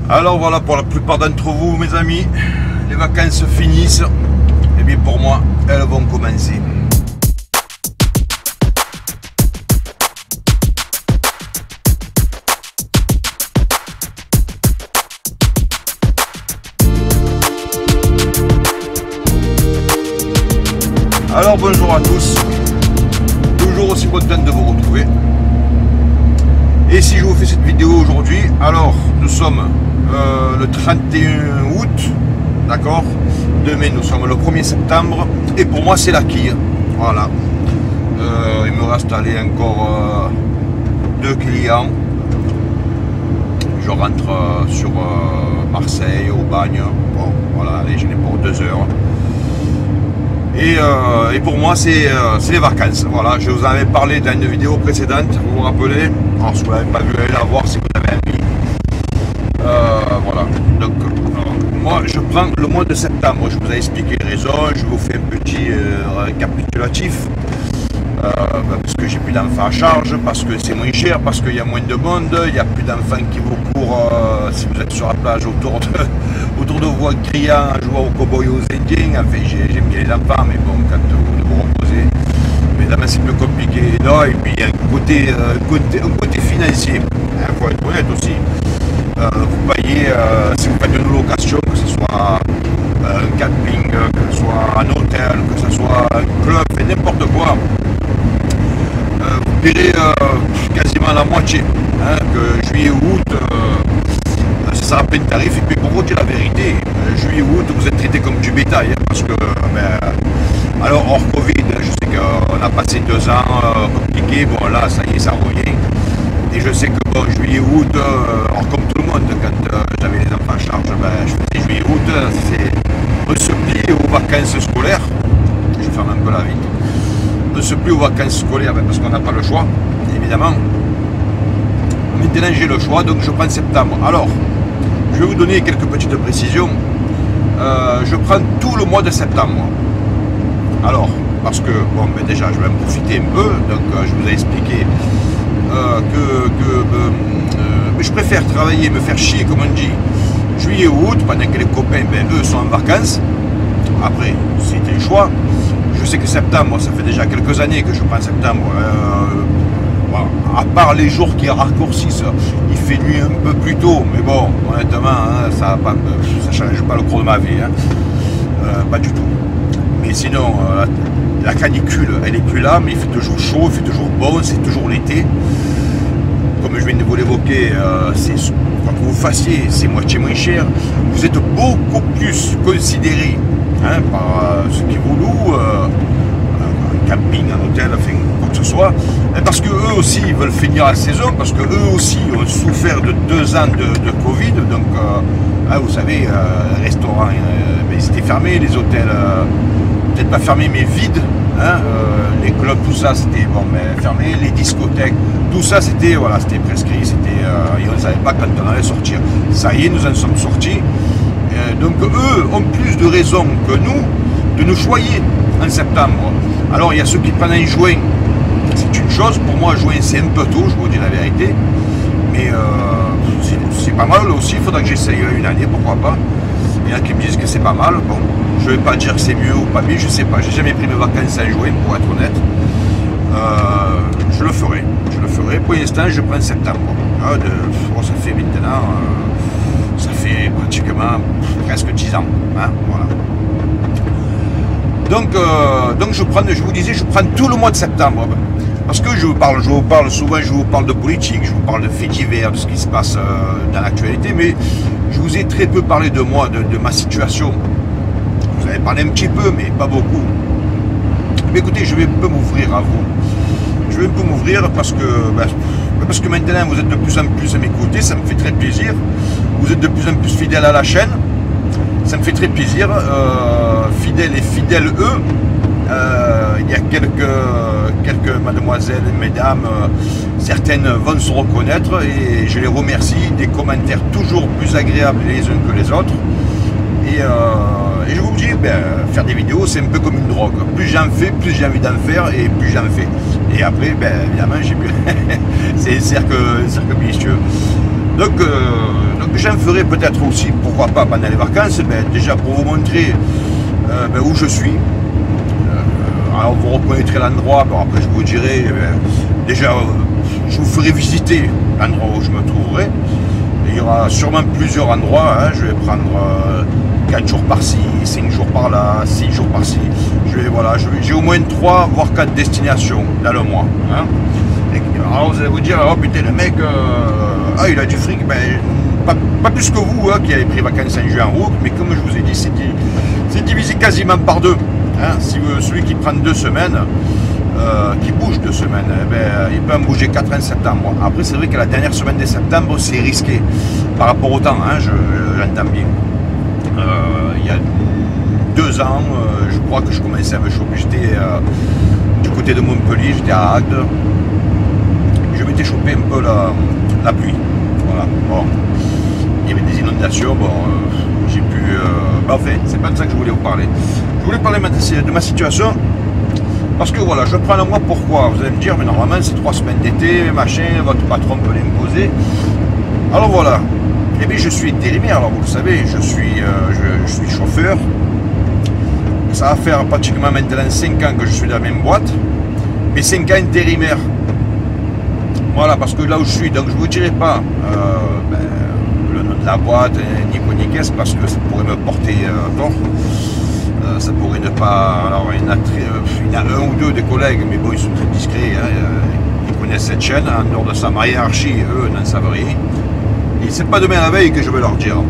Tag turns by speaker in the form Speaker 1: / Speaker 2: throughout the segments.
Speaker 1: Alors voilà, pour la plupart d'entre vous, mes amis, les vacances finissent. Et bien pour moi, elles vont commencer. Alors bonjour à tous, toujours aussi content de vous retrouver. Et si je vous fais cette vidéo aujourd'hui, alors nous sommes le 31 août, d'accord. Demain nous sommes le 1er septembre et pour moi c'est la quille. Voilà. Il me reste aller encore 2 clients. Je rentre sur Marseille, au bagne. Bon voilà, allez, j'en ai pour 2 heures. Et pour moi c'est les vacances. Voilà, je vous en avais parlé dans une vidéo précédente, vous vous rappelez. Alors si vous ne l'avez pas vu, allez la voir si vous avez envie. Voilà, donc moi je prends le mois de septembre, je vous ai expliqué les raisons, je vous fais un petit récapitulatif. Parce que j'ai plus d'enfants à charge, parce que c'est moins cher, parce qu'il y a moins de monde, il n'y a plus d'enfants qui vous courent si vous êtes sur la plage autour de vous en criant, en jouant au cowboy aux indiens. Enfin, j'aime bien les enfants, mais bon, quand vous vous reposez, évidemment c'est plus compliqué. Non, et puis il y a un côté financier, il faut être honnête aussi. Vous payez, si vous faites une location, que ce soit un camping, que ce soit un hôtel, que ce soit un club, n'importe quoi, vous paierez quasiment la moitié, hein, que juillet ou août, ça sera plein de tarifs. Et puis pour vous dire la vérité, juillet ou août, vous êtes traité comme du bétail, hein, parce que, alors hors Covid, je sais qu'on a passé 2 ans compliqués, bon là, ça y est, ça revient. Et je sais que bon, juillet août, alors comme tout le monde, quand j'avais les enfants en charge, je faisais juillet août, on se plie aux vacances scolaires. Je ferme un peu la vitre. On se plie aux vacances scolaires parce qu'on n'a pas le choix, évidemment. Maintenant j'ai le choix, donc je prends septembre. Alors, je vais vous donner quelques petites précisions. Je prends tout le mois de septembre. Alors, parce que, bon, déjà, je vais en profiter un peu, donc je vous ai expliqué mais je préfère travailler, me faire chier, comme on dit, juillet ou août, pendant que les copains, eux, sont en vacances. Après, c'était le choix. Je sais que septembre, ça fait déjà quelques années que je prends septembre. Voilà. À part les jours qui raccourcissent, il fait nuit un peu plus tôt, mais bon, honnêtement, hein, ça ne change pas le cours de ma vie. Hein. Pas du tout. Mais sinon, la canicule, elle n'est plus là, mais il fait toujours chaud, il fait toujours bon, c'est toujours l'été. Comme je viens de vous l'évoquer, quoi que vous fassiez, c'est moitié moins cher. Vous êtes beaucoup plus considéré, hein, par ceux qui vous louent, un camping, un hôtel, enfin, quoi que ce soit, parce que eux aussi ils veulent finir la saison, parce que eux aussi ont souffert de 2 ans de Covid. Donc, hein, vous savez, les restaurants, ils étaient fermés, les hôtels, peut-être pas fermés, mais vides. Hein, les clubs, tout ça c'était bon, mais fermé, les discothèques, tout ça c'était voilà, c'était prescrit, et on ne savait pas quand on allait sortir. Ça y est, nous en sommes sortis. Donc eux ont plus de raisons que nous de nous choyer en septembre. Alors il y a ceux qui prennent en juin, c'est une chose. Pour moi, juin c'est un peu tôt, je vous dis la vérité, mais c'est pas mal aussi. Il faudra que j'essaye une année, pourquoi pas. Il y en a qui me disent que c'est pas mal. Bon, je vais pas dire que c'est mieux ou pas mieux, je sais pas. J'ai jamais pris mes vacances en juin, pour être honnête. Je le ferai. Pour l'instant, je prends septembre. Ça fait maintenant, ça fait pratiquement presque 10 ans. Hein, voilà. Donc je vous disais, je prends tout le mois de septembre. Parce que je vous parle souvent, je vous parle de politique, je vous parle de faits divers, de ce qui se passe dans l'actualité, mais je vous ai très peu parlé de moi, de ma situation. Vous avez parlé un petit peu, mais pas beaucoup. Mais écoutez, je vais un peu m'ouvrir à vous. Je vais un peu m'ouvrir parce que maintenant vous êtes de plus en plus à m'écouter, ça me fait très plaisir. Vous êtes de plus en plus fidèles à la chaîne, ça me fait très plaisir. Fidèles et fidèles eux. Il y a quelques mademoiselles et mesdames, certaines vont se reconnaître et je les remercie. Des commentaires toujours plus agréables les uns que les autres. Et je vous dis, faire des vidéos c'est un peu comme une drogue. Plus j'en fais, plus j'ai envie d'en faire et plus j'en fais. Et après, évidemment, j'ai plus. C'est un cercle vicieux. Donc j'en ferai peut-être aussi, pourquoi pas, pendant les vacances, déjà pour vous montrer où je suis. Alors vous reconnaîtrez l'endroit, après je vous dirai, déjà je vous ferai visiter l'endroit où je me trouverai. Et il y aura sûrement plusieurs endroits, hein. Je vais prendre 4 jours par-ci, 5 jours par-là, 6 jours par-ci. J'ai au moins 3 voire 4 destinations dans le mois. Hein. Alors vous allez vous dire, oh putain le mec, il a du fric, pas plus que vous qui avez pris vacances en juin en août, mais comme je vous ai dit, c'est divisé quasiment par 2. Hein. Si celui qui prend 2 semaines, qui bouge 2 semaines, il peut en bouger 4 en septembre. Après c'est vrai que la dernière semaine de septembre c'est risqué par rapport au temps, hein, j'entends bien. Il y a 2 ans, je crois que je commençais à me choper, j'étais du côté de Montpellier, j'étais à Agde, je m'étais chopé un peu la pluie, voilà. Bon, il y avait des inondations, j'ai pu... enfin, c'est pas de ça que je voulais vous parler. Je voulais parler de ma situation, parce que voilà, je prends le mois, pourquoi? Vous allez me dire, mais normalement c'est 3 semaines d'été, machin, votre patron peut l'imposer. Alors voilà, eh bien je suis intérimaire, alors vous le savez, je suis chauffeur. Ça va faire pratiquement maintenant 5 ans que je suis dans la même boîte, mais 5 ans intérimaire. Voilà, parce que là où je suis, donc je ne vous dirai pas le nom de la boîte, ni quoi ni qu'est-ce, parce que ça pourrait me porter tort. Ça pourrait ne pas... Alors il y en a un ou deux des collègues, mais bon, ils sont très discrets, hein, ils connaissent cette chaîne, en dehors de sa hiérarchie, eux n'en savent rien. Et c'est pas demain la veille que je vais leur dire.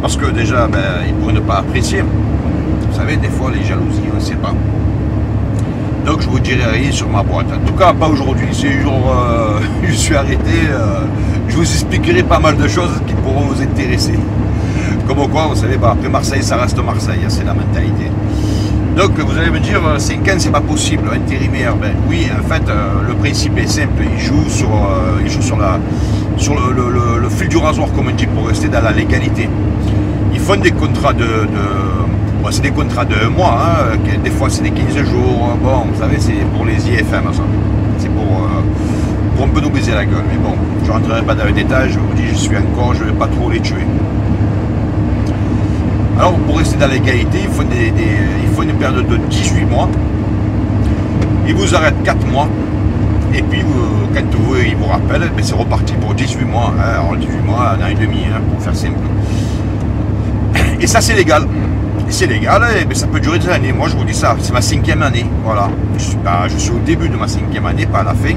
Speaker 1: Parce que déjà, ils pourraient ne pas apprécier. Vous savez, des fois, les jalousies, on ne sait pas. Donc, je vous dirai rien sur ma boîte. En tout cas, pas aujourd'hui. C'est le jour je suis arrêté. Je vous expliquerai pas mal de choses qui pourront vous intéresser. Comme quoi, vous savez, après Marseille, ça reste Marseille. C'est la mentalité. Donc, vous allez me dire, 5 ans, c'est pas possible. Intérimaire, oui, en fait, le principe est simple. Il joue sur le fil du rasoir, comme on dit, pour rester dans la légalité. Ils font des contrats c'est des contrats de 1 mois, hein, des fois c'est des 15 jours, bon, vous savez, c'est pour les IFM, ça. C'est pour un peu nous baiser la gueule, mais bon, je ne rentrerai pas dans les détails, je vous dis, je suis encore, je ne vais pas trop les tuer. Alors, pour rester dans l'égalité, il faut une période de 18 mois, ils vous arrêtent 4 mois, et puis quand ils vous rappellent, c'est reparti pour 18 mois, hein, alors 18 mois, 1 an et demi, hein, pour faire simple. Et ça, c'est légal. C'est légal, et ça peut durer des années. Moi, je vous dis ça, c'est ma 5e année. Voilà. Je suis au début de ma 5e année, pas à la fin.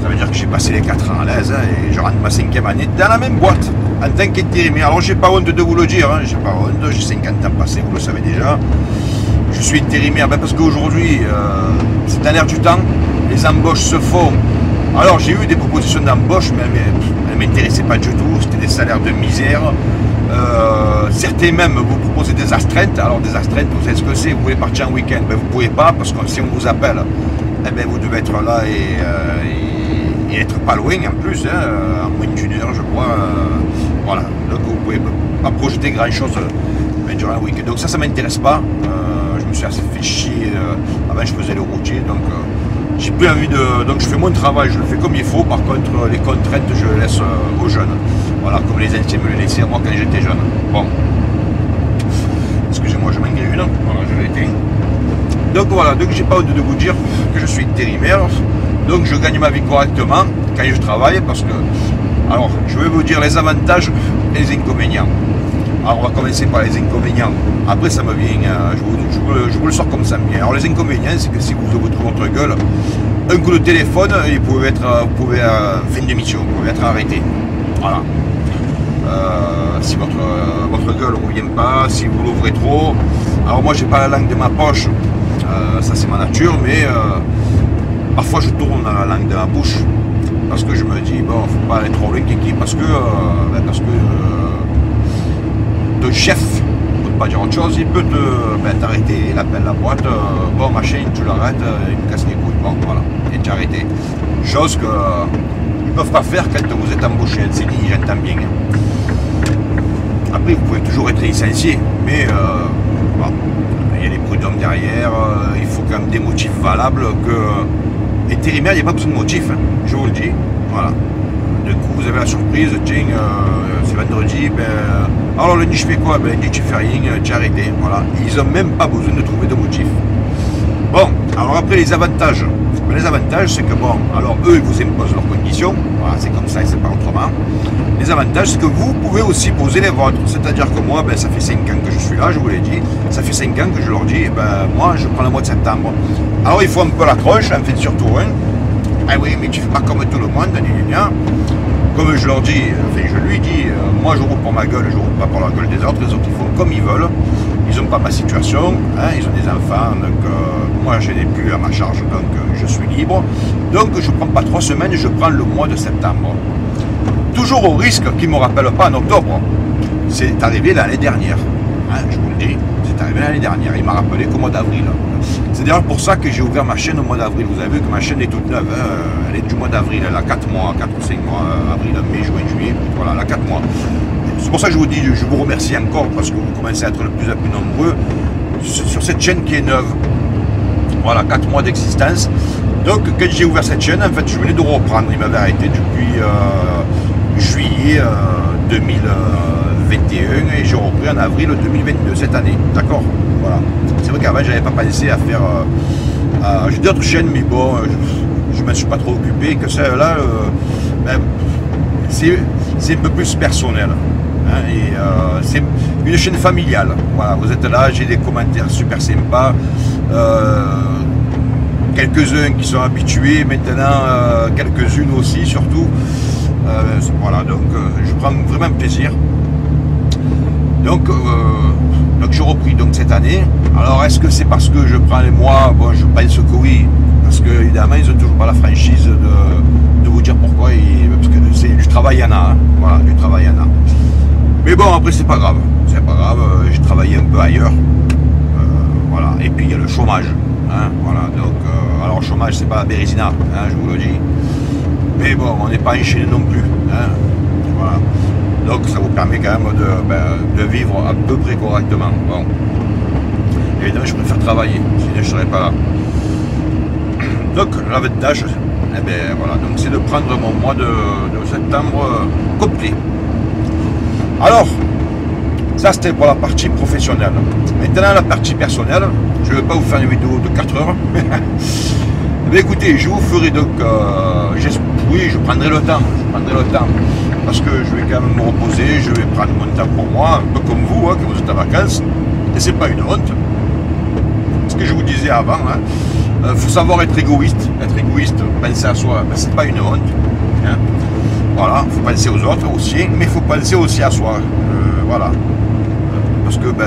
Speaker 1: Ça veut dire que j'ai passé les 4 ans à l'aise, hein, et je rentre ma 5e année dans la même boîte, en tant qu'intérimaire. Alors, j'ai pas honte de vous le dire, hein, j'ai pas honte, j'ai 50 ans passés, vous le savez déjà. Je suis intérimaire, parce qu'aujourd'hui, c'est dans l'air du temps, les embauches se font. Alors, j'ai eu des propositions d'embauche, mais elles ne m'intéressaient pas du tout, c'était des salaires de misère. Certains même vous proposent des astreintes. Alors des astreintes, vous savez ce que c'est, vous voulez partir en week-end, vous ne pouvez pas, parce que si on vous appelle, vous devez être là et être pas loin en plus, hein, à moins d'1 heure je crois, voilà, donc vous ne pouvez pas projeter grand chose durant le week-end, donc ça m'intéresse pas. Je me suis assez fait chier, avant je faisais le routier, donc j'ai plus envie de... Donc je fais mon travail, je le fais comme il faut, par contre les contraintes je les laisse aux jeunes. Voilà, comme les anciens me les laissaient moi quand j'étais jeune. Bon. Excusez-moi, je m'en grille une. Voilà, je l'ai éteint. Donc voilà, donc j'ai pas honte de vous dire que je suis intérimaire. Donc je gagne ma vie correctement quand je travaille, parce que... Alors, je vais vous dire les avantages et les inconvénients. Alors on va commencer par les inconvénients. Après ça me vient, je vous le sors comme ça me vient. Alors les inconvénients, c'est que si vous trouvez votre gueule, un coup de téléphone, vous pouvez fin de mission, vous pouvez être arrêté. Voilà. Si votre gueule ne revient pas, si vous l'ouvrez trop. Alors moi j'ai pas la langue de ma poche, ça c'est ma nature, mais parfois je tourne la langue de ma bouche, parce que je me dis, bon, faut pas aller trop loin, kiki, parce que ton chef, pour ne pas dire autre chose, il peut t'arrêter, il appelle la boîte, bon machin, tu l'arrêtes, il me casse les couilles, bon voilà, et tu es arrêté. Chose que ils ne peuvent pas faire quand vous êtes embauché, c'est dit, j'entends bien. Après vous pouvez toujours être licencié, mais bon, il y a les prud'hommes derrière, il faut quand même des motifs valables, que intérimaire, il n'y a pas besoin de motifs, hein, je vous le dis, voilà. d'un coup vous avez la surprise, tiens, c'est vendredi, ben, alors lundi je fais quoi? Ben, lundi tu fais rien, tu as arrêté, voilà. Ils n'ont même pas besoin de trouver de motif. Bon, alors après les avantages. Les avantages, c'est que bon, alors eux, ils vous imposent leurs conditions, voilà, c'est comme ça et c'est pas autrement. Les avantages, c'est que vous pouvez aussi poser les vôtres, c'est-à-dire que moi, ben, ça fait 5 ans que je suis là, je vous l'ai dit, ça fait 5 ans que je leur dis, ben, moi, je prends le mois de septembre. Alors, il faut un peu la croche, en fait, surtout, hein. Ah oui, mais tu fais pas comme tout le monde, comme je leur dis, enfin, je lui dis, moi, je roule pour ma gueule, je roule pas pour la gueule des autres, les autres, ils font comme ils veulent. Ils n'ont pas ma situation, hein, ils ont des enfants, donc moi je n'ai plus à ma charge, donc je suis libre. Donc je ne prends pas 3 semaines, je prends le mois de septembre. Toujours au risque qu'ils ne me rappellent pas en octobre. C'est arrivé l'année dernière, hein, je vous le dis, c'est arrivé l'année dernière, il m'a rappelé qu'au mois d'avril. C'est d'ailleurs pour ça que j'ai ouvert ma chaîne au mois d'avril. Vous avez vu que ma chaîne est toute neuve, hein, elle est du mois d'avril, elle a 4 mois, 4 ou 5 mois, avril, mai, juin, juillet, voilà, elle a 4 mois. C'est pour ça que je vous dis, je vous remercie encore parce que vous commencez à être de plus en plus nombreux sur cette chaîne qui est neuve. Voilà, 4 mois d'existence. Donc quand j'ai ouvert cette chaîne, en fait je venais de reprendre, il m'avait arrêté depuis juillet 2021 et j'ai repris en avril 2022 cette année, d'accord. Voilà. C'est vrai qu'avant j'avais pas pensé à faire... j'ai d'autres chaînes mais bon, je ne me suis pas trop occupé, que celle-là, ben, c'est un peu plus personnel. Hein, et c'est une chaîne familiale. Voilà, vous êtes là, j'ai des commentaires super sympas. Quelques-uns qui sont habitués, maintenant quelques-unes aussi, surtout. Voilà, donc je prends vraiment plaisir. Donc je repris donc cette année. Alors est-ce que c'est parce que je prends les mois? Bon, je pense que oui, parce que évidemment ils n'ont toujours pas la franchise de vous dire pourquoi. Parce que c'est du travail, il y en a. Hein, voilà, du travail, il y en a. Mais bon, après, c'est pas grave. C'est pas grave, j'ai travaillé un peu ailleurs. Voilà. Et puis, il y a le chômage. Hein, voilà. Donc, alors, le chômage, c'est pas la Bérésina, hein, je vous le dis. Mais bon, on n'est pas enchaîné non plus. Hein, voilà. Donc, ça vous permet quand même de vivre à peu près correctement. Bon. Évidemment, je préfère travailler, sinon je ne serais pas là. Donc, l'avantage, eh ben, voilà, donc c'est de prendre mon mois de septembre complet. Alors, ça c'était pour la partie professionnelle. Maintenant la partie personnelle, je ne vais pas vous faire une vidéo de 4 heures. Mais écoutez, je vous ferai donc, oui, je prendrai le temps, parce que je vais quand même me reposer, je vais prendre mon temps pour moi, un peu comme vous, hein, que vous êtes en vacances, et c'est pas une honte. Ce que je vous disais avant, hein, faut savoir être égoïste, penser à soi, ben, c'est pas une honte. Hein. Voilà, il faut penser aux autres aussi, mais il faut penser aussi à soi. Voilà. Parce que ben,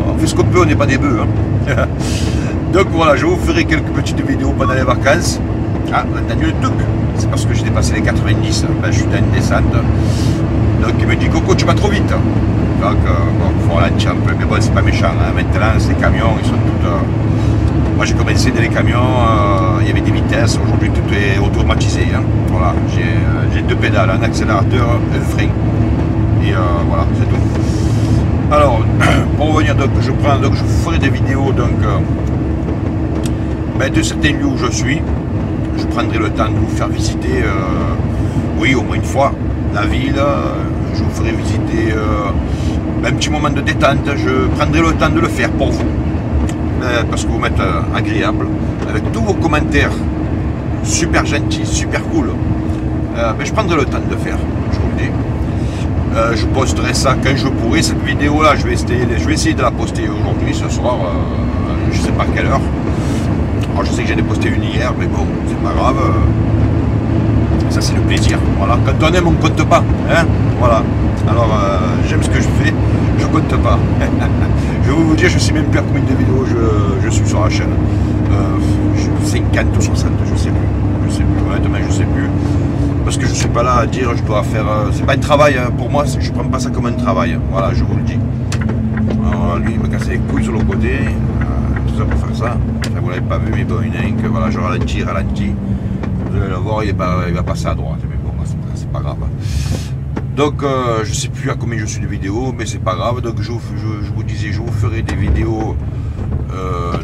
Speaker 1: on fait ce qu'on peut, on n'est pas des bœufs. Hein. Donc voilà, je vous ferai quelques petites vidéos pendant les vacances. Ah, on a entendu le truc. C'est parce que j'ai dépassé les 90. Ben, je suis dans une descente. Donc il me dit Coco, tu vas trop vite. Donc bon, il faut ralentir un peu. Mais bon, c'est pas méchant. Hein. Maintenant, ces camions, ils sont tous. Moi j'ai commencé dans les camions, il y avait des vitesses, aujourd'hui tout est automatisé. Hein. Voilà, j'ai 2 pédales, un accélérateur, un frein. Et voilà, c'est tout. Alors, pour revenir, donc je ferai des vidéos donc, de certains lieux où je suis. Je prendrai le temps de vous faire visiter, oui, au moins une fois, la ville. Je vous ferai visiter un petit moment de détente. Je prendrai le temps de le faire pour vous. Parce que vous m'êtes agréable, avec tous vos commentaires super gentils, super cool. Je prendrai le temps de le faire, je vous le dis. Je posterai ça quand je pourrai. Cette vidéo là, je vais essayer de la poster aujourd'hui, ce soir, je sais pas quelle heure. Alors je sais que j'en ai posté une hier, mais bon, c'est pas grave. Ça c'est le plaisir. Voilà, quand on aime, on compte pas. Hein, voilà. Alors j'aime ce que je fais, je compte pas. Je vais vous dire, je sais même plus à combien de vidéos je suis sur la chaîne. 50 ou 60, je sais plus, honnêtement je sais plus. Parce que je suis pas là à dire je dois faire. C'est pas un travail, hein. Pour moi, je prends pas ça comme un travail. Voilà, je vous le dis. Alors, lui il me cassait les couilles sur le côté. Tout ça pour faire ça. Enfin, vous l'avez pas vu, mais bon, il y en a un que voilà, je ralentis. Vous allez le voir, il va passer à droite. Mais bon, c'est pas grave. Donc je sais plus à combien je suis de vidéos, mais c'est pas grave. Donc je vous disais, je vous ferai des vidéos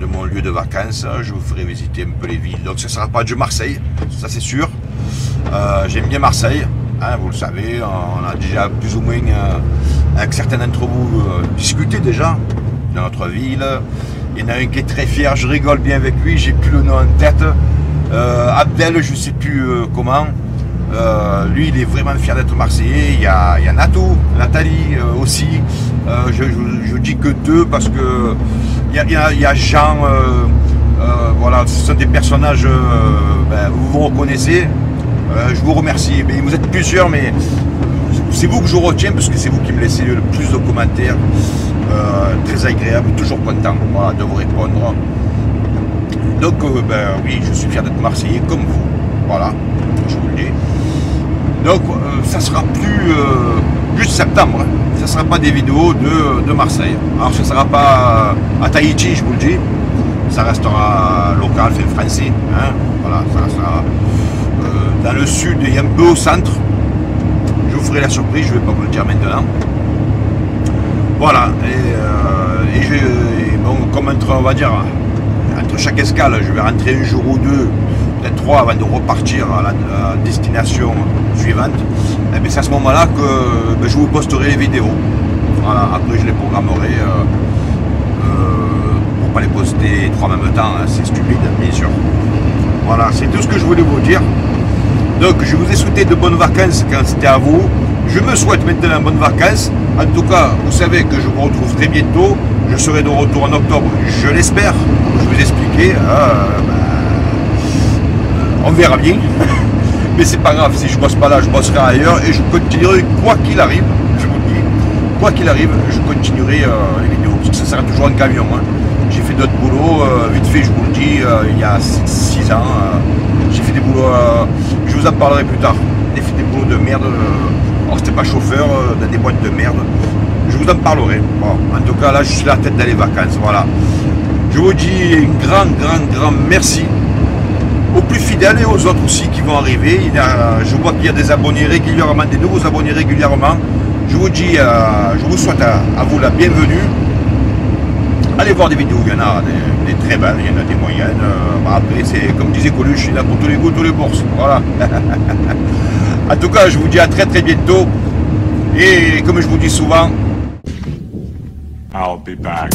Speaker 1: de mon lieu de vacances. Je vous ferai visiter un peu les villes. Donc ça sera pas de Marseille, ça c'est sûr. J'aime bien Marseille. Hein, vous le savez, on a déjà plus ou moins, avec certains d'entre vous, discuté déjà dans notre ville. Il y en a un qui est très fier, je rigole bien avec lui, j'ai plus le nom en tête. Abdel, je ne sais plus comment. Lui, il est vraiment fier d'être Marseillais. Il y a Natou, Nathalie aussi. Je dis que deux parce que il y a Jean. Voilà, ce sont des personnages, vous vous reconnaissez. Je vous remercie. Mais vous êtes plusieurs, mais c'est vous que je retiens parce que c'est vous qui me laissez le plus de commentaires. Très agréable, toujours content voilà, de vous répondre. Donc, oui, je suis fier d'être Marseillais comme vous. Voilà, je vous le dis. Donc, ça sera plus juste septembre. Hein. Ça ne sera pas des vidéos de Marseille. Alors, ce ne sera pas à Tahiti, je vous le dis. Ça restera local, fait français. Hein. Voilà, ça restera dans le sud et un peu au centre. Je vous ferai la surprise, je ne vais pas vous le dire maintenant. Voilà, et bon, comme on va dire, entre chaque escale, je vais rentrer un jour ou deux, peut-être 3 avant de repartir à la destination suivante. Et c'est à ce moment-là que je vous posterai les vidéos. Voilà, après je les programmerai pour pas les poster 3 en même temps, hein, c'est stupide, bien sûr. Voilà, c'est tout ce que je voulais vous dire. Donc je vous ai souhaité de bonnes vacances quand c'était à vous. Je me souhaite maintenant bonnes vacances. En tout cas, vous savez que je vous retrouve très bientôt. Je serai de retour en octobre, je l'espère. Comme je vous ai expliqué. On verra bien. Mais c'est pas grave, si je bosse pas là, je bosserai ailleurs. Et je continuerai quoi qu'il arrive. Je vous le dis. Quoi qu'il arrive, je continuerai les vidéos. Parce que ça sera toujours en camion. Hein. J'ai fait d'autres boulots. Vite fait, je vous le dis, il y a 6 ans. J'ai fait des boulots, je vous en parlerai plus tard. J'ai fait des boulots de merde. Alors c'était pas chauffeur, dans des boîtes de merde. Je vous en parlerai. Bon, en tout cas là je suis à la tête dans les vacances. Voilà. Je vous dis un grand merci aux plus fidèles et aux autres aussi qui vont arriver. Je vois qu'il y a des abonnés régulièrement, des nouveaux abonnés régulièrement. Je vous dis, je vous souhaite à vous la bienvenue. Allez voir des vidéos, il y en a des très belles, il y en a des moyennes. Après, c'est comme disait Coluche, il est là pour tous les goûts, tous les bourses. Voilà. En tout cas, je vous dis à très bientôt. Et comme je vous dis souvent,
Speaker 2: I'll be back.